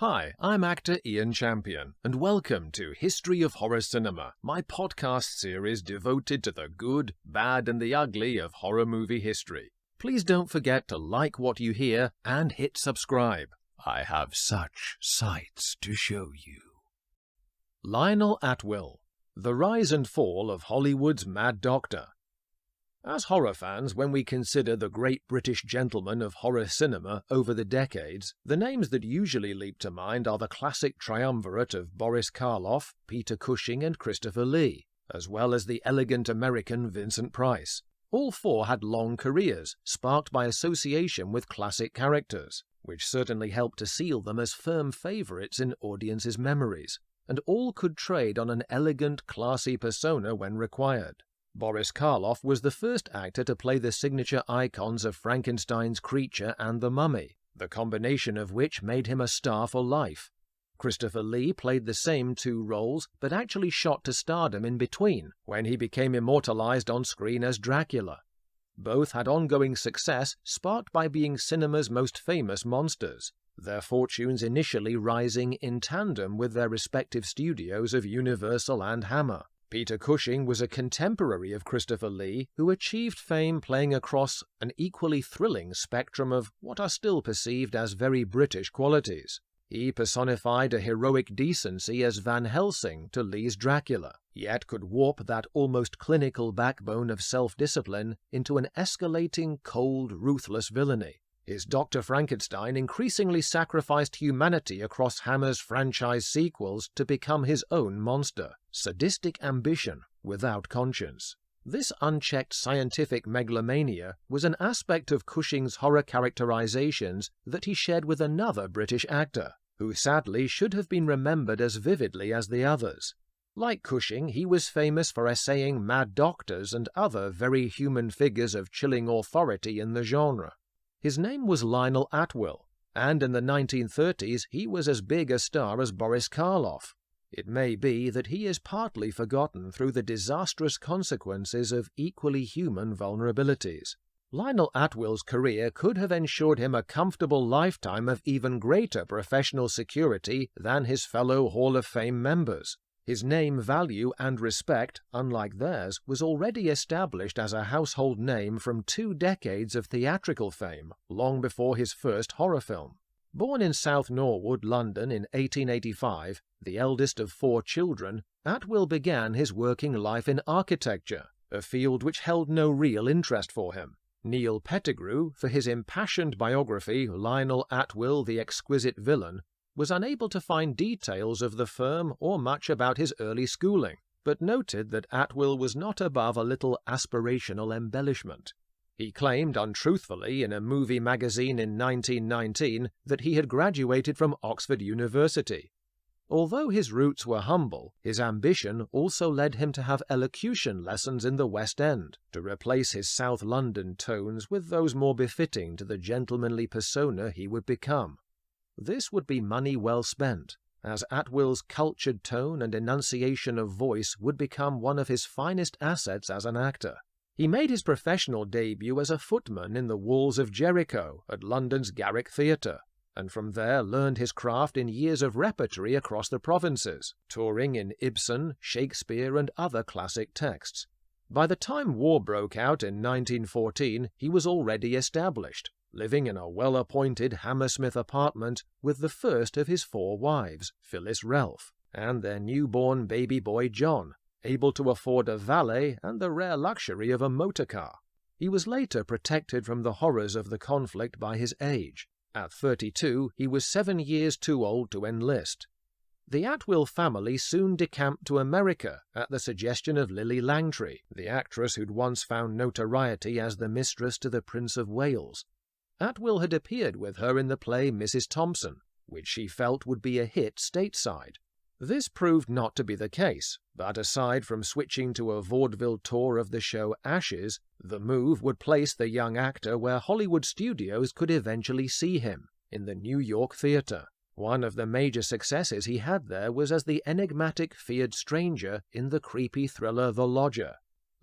Hi, I'm actor Ian Champion, and welcome to History of Horror Cinema, my podcast series devoted to the good, bad, and the ugly of horror movie history. Please don't forget to like what you hear and hit subscribe. I have such sights to show you. Lionel Atwill, the rise and fall of Hollywood's Mad Doctor. As horror fans, when we consider the great British gentlemen of horror cinema over the decades, the names that usually leap to mind are the classic triumvirate of Boris Karloff, Peter Cushing, and Christopher Lee, as well as the elegant American Vincent Price. All four had long careers, sparked by association with classic characters, which certainly helped to seal them as firm favourites in audiences' memories, and all could trade on an elegant, classy persona when required. Boris Karloff was the first actor to play the signature icons of Frankenstein's creature and the mummy, the combination of which made him a star for life. Christopher Lee played the same two roles, but actually shot to stardom in between, when he became immortalized on screen as Dracula. Both had ongoing success, sparked by being cinema's most famous monsters, their fortunes initially rising in tandem with their respective studios of Universal and Hammer. Peter Cushing was a contemporary of Christopher Lee who achieved fame playing across an equally thrilling spectrum of what are still perceived as very British qualities. He personified a heroic decency as Van Helsing to Lee's Dracula, yet could warp that almost clinical backbone of self-discipline into an escalating, cold, ruthless villainy. His Dr. Frankenstein increasingly sacrificed humanity across Hammer's franchise sequels to become his own monster, sadistic ambition without conscience. This unchecked scientific megalomania was an aspect of Cushing's horror characterizations that he shared with another British actor, who sadly should have been remembered as vividly as the others. Like Cushing, he was famous for essaying mad doctors and other very human figures of chilling authority in the genre. His name was Lionel Atwill, and in the 1930s he was as big a star as Boris Karloff. It may be that he is partly forgotten through the disastrous consequences of equally human vulnerabilities. Lionel Atwill's career could have ensured him a comfortable lifetime of even greater professional security than his fellow Hall of Fame members. His name value and respect, unlike theirs, was already established as a household name from 2 decades of theatrical fame, long before his first horror film. Born in South Norwood, London in 1885, the eldest of 4 children, Atwill began his working life in architecture, a field which held no real interest for him. Neil Pettigrew, for his impassioned biography Lionel Atwill the Exquisite Villain, was unable to find details of the firm or much about his early schooling, but noted that Atwill was not above a little aspirational embellishment. He claimed untruthfully in a movie magazine in 1919 that he had graduated from Oxford University. Although his roots were humble, his ambition also led him to have elocution lessons in the West End, to replace his South London tones with those more befitting to the gentlemanly persona he would become. This would be money well spent, as Atwill's cultured tone and enunciation of voice would become one of his finest assets as an actor. He made his professional debut as a footman in The Walls of Jericho at London's Garrick Theatre, and from there learned his craft in years of repertory across the provinces, touring in Ibsen, Shakespeare, and other classic texts. By the time war broke out in 1914, he was already established, living in a well-appointed Hammersmith apartment with the first of his 4 wives, Phyllis Relf, and their newborn baby boy John, able to afford a valet and the rare luxury of a motor car. He was later protected from the horrors of the conflict by his age. At 32, he was 7 years too old to enlist. The Atwill family soon decamped to America at the suggestion of Lily Langtry, the actress who'd once found notoriety as the mistress to the Prince of Wales. Atwill had appeared with her in the play Mrs. Thompson, which she felt would be a hit stateside. This proved not to be the case, but aside from switching to a vaudeville tour of the show Ashes, the move would place the young actor where Hollywood studios could eventually see him, in the New York theater. One of the major successes he had there was as the enigmatic feared stranger in the creepy thriller The Lodger,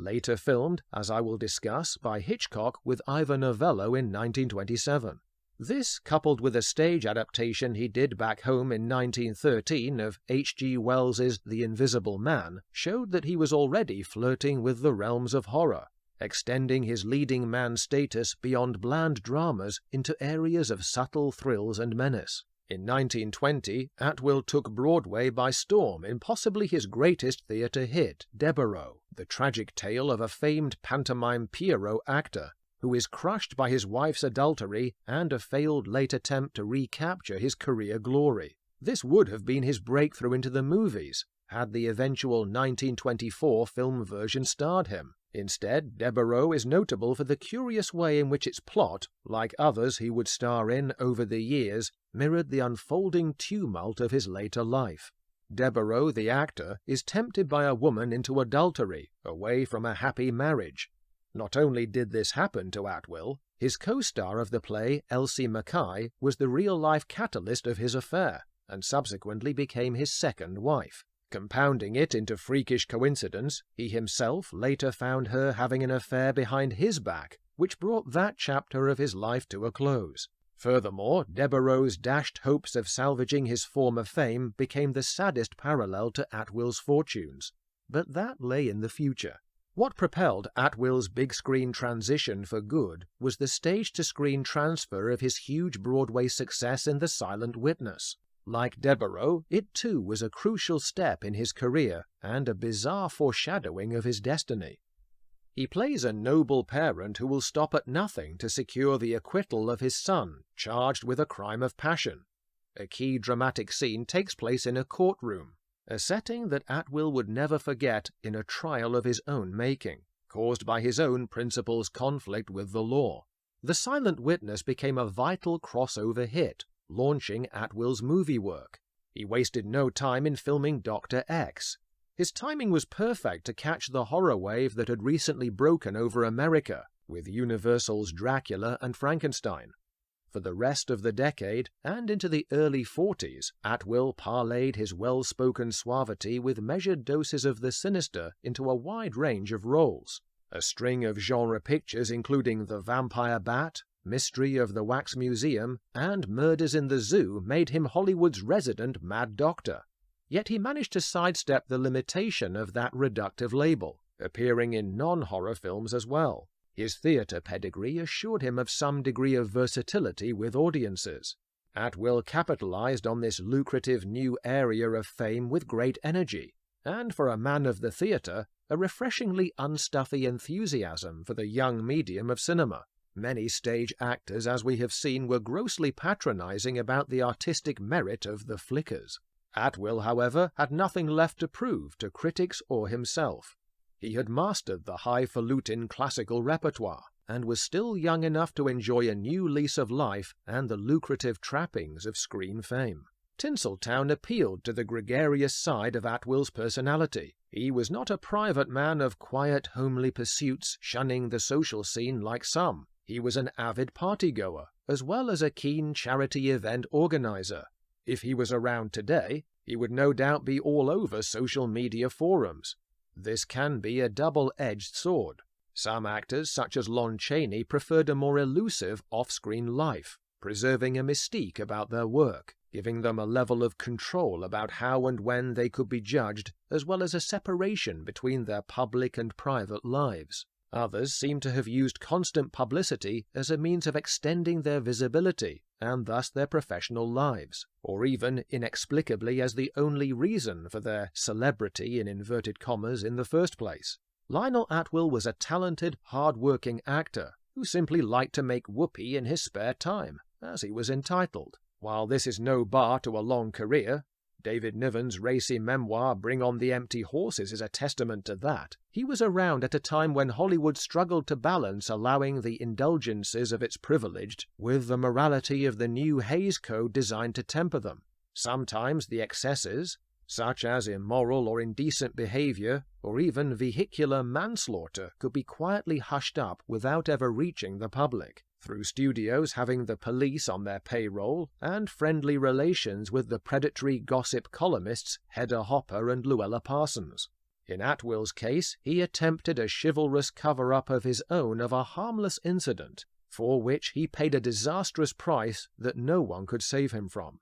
later filmed, as I will discuss, by Hitchcock with Ivor Novello in 1927. This, coupled with a stage adaptation he did back home in 1913 of H.G. Wells's The Invisible Man, showed that he was already flirting with the realms of horror, extending his leading man status beyond bland dramas into areas of subtle thrills and menace. In 1920, Atwill took Broadway by storm in possibly his greatest theatre hit, Deborah, the tragic tale of a famed pantomime Pierrot actor who is crushed by his wife's adultery and a failed late attempt to recapture his career glory. This would have been his breakthrough into the movies, had the eventual 1924 film version starred him. Instead, Deborah is notable for the curious way in which its plot, like others he would star in over the years, mirrored the unfolding tumult of his later life. Deborah, the actor, is tempted by a woman into adultery, away from a happy marriage. Not only did this happen to Atwill, his co-star of the play, Elsie Mackay, was the real-life catalyst of his affair, and subsequently became his second wife. Compounding it into freakish coincidence, he himself later found her having an affair behind his back, which brought that chapter of his life to a close. Furthermore, Deborah's dashed hopes of salvaging his former fame became the saddest parallel to Atwill's fortunes. But that lay in the future. What propelled Atwill's big-screen transition for good was the stage-to-screen transfer of his huge Broadway success in The Silent Witness. Like Deborah, it too was a crucial step in his career and a bizarre foreshadowing of his destiny. He plays a noble parent who will stop at nothing to secure the acquittal of his son, charged with a crime of passion. A key dramatic scene takes place in a courtroom, a setting that Atwill would never forget in a trial of his own making, caused by his own principal's conflict with the law. The Silent Witness became a vital crossover hit, launching Atwill's movie work. He wasted no time in filming Dr. X. His timing was perfect to catch the horror wave that had recently broken over America, with Universal's Dracula and Frankenstein. For the rest of the decade, and into the early 40s, Atwill parlayed his well-spoken suavity with measured doses of the sinister into a wide range of roles. A string of genre pictures including The Vampire Bat, Mystery of the Wax Museum, and Murders in the Zoo made him Hollywood's resident Mad Doctor. Yet he managed to sidestep the limitation of that reductive label, appearing in non-horror films as well. His theatre pedigree assured him of some degree of versatility with audiences. Atwill capitalized on this lucrative new area of fame with great energy, and for a man of the theatre, a refreshingly unstuffy enthusiasm for the young medium of cinema. Many stage actors, as we have seen, were grossly patronizing about the artistic merit of the flickers. Atwill, however, had nothing left to prove to critics or himself. He had mastered the highfalutin classical repertoire, and was still young enough to enjoy a new lease of life and the lucrative trappings of screen fame. Tinseltown appealed to the gregarious side of Atwill's personality. He was not a private man of quiet, homely pursuits, shunning the social scene like some. He was an avid partygoer, as well as a keen charity event organizer. If he was around today, he would no doubt be all over social media forums. This can be a double-edged sword. Some actors, such as Lon Chaney, preferred a more elusive off-screen life, preserving a mystique about their work, giving them a level of control about how and when they could be judged, as well as a separation between their public and private lives. Others seem to have used constant publicity as a means of extending their visibility, and thus their professional lives, or even inexplicably as the only reason for their celebrity in inverted commas in the first place. Lionel Atwill was a talented, hard-working actor who simply liked to make whoopee in his spare time, as he was entitled. While this is no bar to a long career, David Niven's racy memoir Bring on the Empty Horses is a testament to that. He was around at a time when Hollywood struggled to balance allowing the indulgences of its privileged with the morality of the new Hays Code designed to temper them. Sometimes the excesses, such as immoral or indecent behavior, or even vehicular manslaughter, could be quietly hushed up without ever reaching the public, through studios having the police on their payroll and friendly relations with the predatory gossip columnists Hedda Hopper and Luella Parsons. In Atwill's case, he attempted a chivalrous cover-up of his own of a harmless incident, for which he paid a disastrous price that no one could save him from.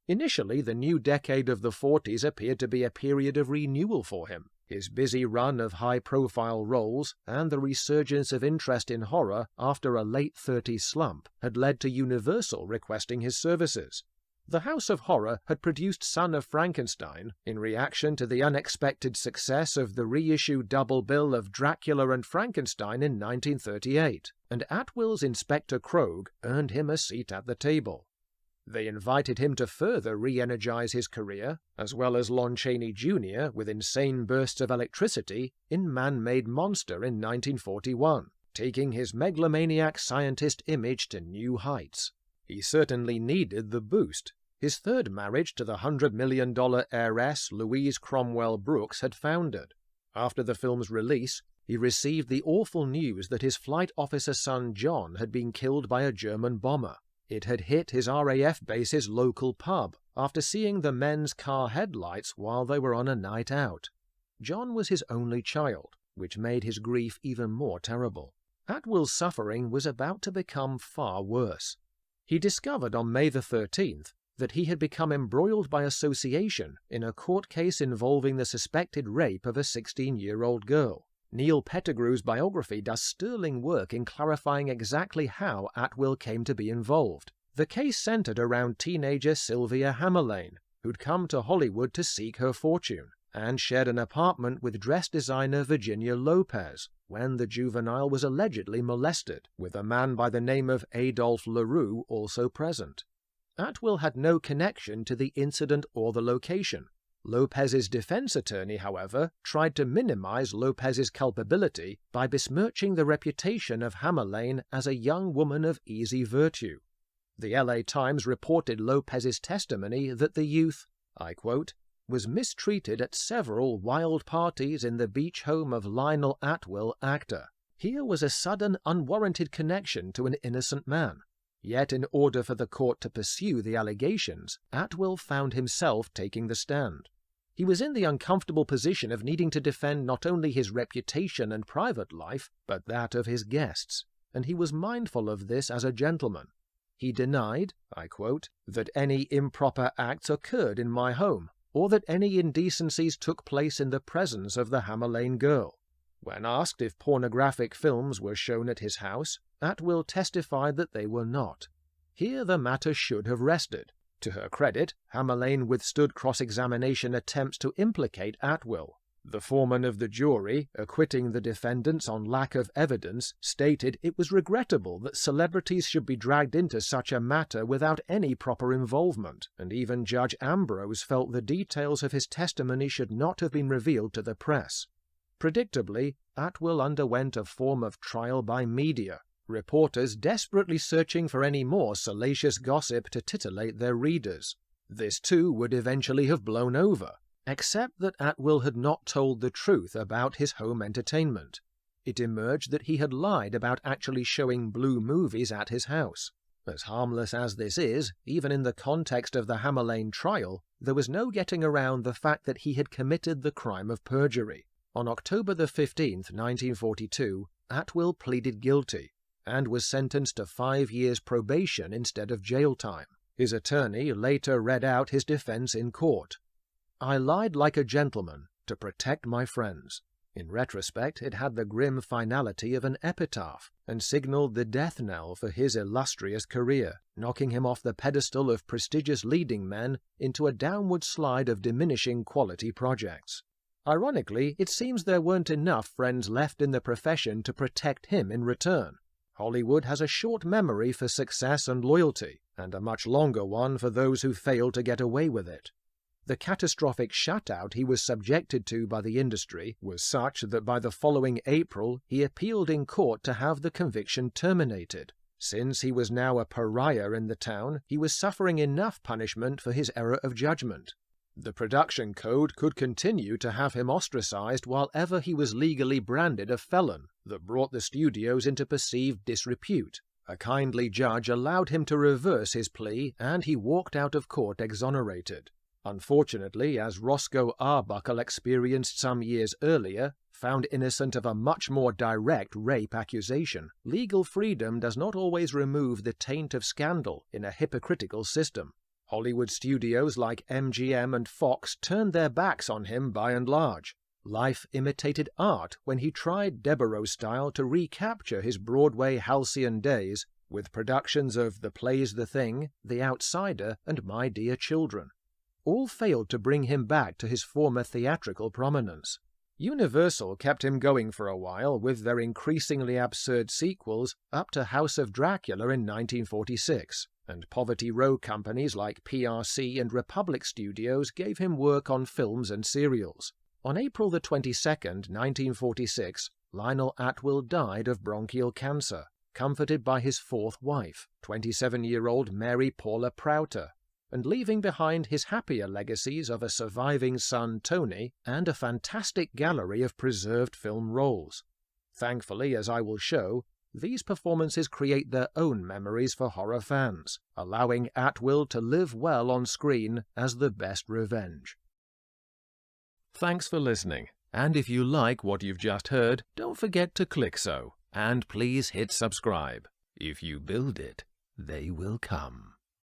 Initially, the new decade of the 40s appeared to be a period of renewal for him. His busy run of high-profile roles and the resurgence of interest in horror after a late 30s slump had led to Universal requesting his services. The House of Horror had produced Son of Frankenstein in reaction to the unexpected success of the reissued double bill of Dracula and Frankenstein in 1938, and Atwill's Inspector Krogh earned him a seat at the table. They invited him to further re-energize his career, as well as Lon Chaney Jr. with insane bursts of electricity in Man-Made Monster in 1941, taking his megalomaniac scientist image to new heights. He certainly needed the boost. His third marriage to the $100 million heiress Louise Cromwell Brooks had foundered. After the film's release, he received the awful news that his flight officer son John had been killed by a German bomber. It had hit his RAF base's local pub after seeing the men's car headlights while they were on a night out. John was his only child, which made his grief even more terrible. Atwill's suffering was about to become far worse. He discovered on May the 13th that he had become embroiled by association in a court case involving the suspected rape of a 16-year-old girl. Neil Pettigrew's biography does sterling work in clarifying exactly how Atwill came to be involved. The case centered around teenager Sylvia Hammerlane, who'd come to Hollywood to seek her fortune, and shared an apartment with dress designer Virginia Lopez when the juvenile was allegedly molested, with a man by the name of Adolphe Leroux also present. Atwill had no connection to the incident or the location. Lopez's defense attorney, however, tried to minimize Lopez's culpability by besmirching the reputation of Hammerlane as a young woman of easy virtue. The LA Times reported Lopez's testimony that the youth, I quote, was mistreated at several wild parties in the beach home of Lionel Atwill, actor. Here was a sudden, unwarranted connection to an innocent man. Yet in order for the court to pursue the allegations, Atwill found himself taking the stand. He was in the uncomfortable position of needing to defend not only his reputation and private life, but that of his guests, and he was mindful of this as a gentleman. He denied, I quote, that any improper acts occurred in my home, or that any indecencies took place in the presence of the Hammerlane girl. When asked if pornographic films were shown at his house, Atwill testified that they were not. Here the matter should have rested. To her credit, Hammerlane withstood cross-examination attempts to implicate Atwill. The foreman of the jury, acquitting the defendants on lack of evidence, stated it was regrettable that celebrities should be dragged into such a matter without any proper involvement, and even Judge Ambrose felt the details of his testimony should not have been revealed to the press. Predictably, Atwill underwent a form of trial by media, reporters desperately searching for any more salacious gossip to titillate their readers. This too would eventually have blown over, except that Atwill had not told the truth about his home entertainment. It emerged that he had lied about actually showing blue movies at his house. As harmless as this is, even in the context of the Hammerlane trial, there was no getting around the fact that he had committed the crime of perjury. On October the 15th, 1942, Atwill pleaded guilty and was sentenced to 5 years probation instead of jail time. His attorney later read out his defense in court. "I lied like a gentleman to protect my friends." In retrospect, it had the grim finality of an epitaph and signaled the death knell for his illustrious career, knocking him off the pedestal of prestigious leading men into a downward slide of diminishing quality projects. Ironically, it seems there weren't enough friends left in the profession to protect him in return. Hollywood has a short memory for success and loyalty, and a much longer one for those who fail to get away with it. The catastrophic shutout he was subjected to by the industry was such that by the following April he appealed in court to have the conviction terminated. Since he was now a pariah in the town, he was suffering enough punishment for his error of judgment. The production code could continue to have him ostracized while ever he was legally branded a felon that brought the studios into perceived disrepute. A kindly judge allowed him to reverse his plea, and he walked out of court exonerated. Unfortunately, as Roscoe Arbuckle experienced some years earlier, found innocent of a much more direct rape accusation, legal freedom does not always remove the taint of scandal in a hypocritical system. Hollywood studios like MGM and Fox turned their backs on him by and large. Life imitated art when he tried Devereaux-style to recapture his Broadway halcyon days with productions of The Play's the Thing, The Outsider, and My Dear Children. All failed to bring him back to his former theatrical prominence. Universal kept him going for a while with their increasingly absurd sequels up to House of Dracula in 1946, and Poverty Row companies like PRC and Republic Studios gave him work on films and serials. On April the 22nd, 1946, Lionel Atwill died of bronchial cancer, comforted by his fourth wife, 27-year-old Mary Paula Prouter, and leaving behind his happier legacies of a surviving son, Tony, and a fantastic gallery of preserved film roles. Thankfully, as I will show, these performances create their own memories for horror fans, allowing Atwill to live well on screen as the best revenge. Thanks for listening, and if you like what you've just heard, don't forget to click so, and please hit subscribe. If you build it, they will come.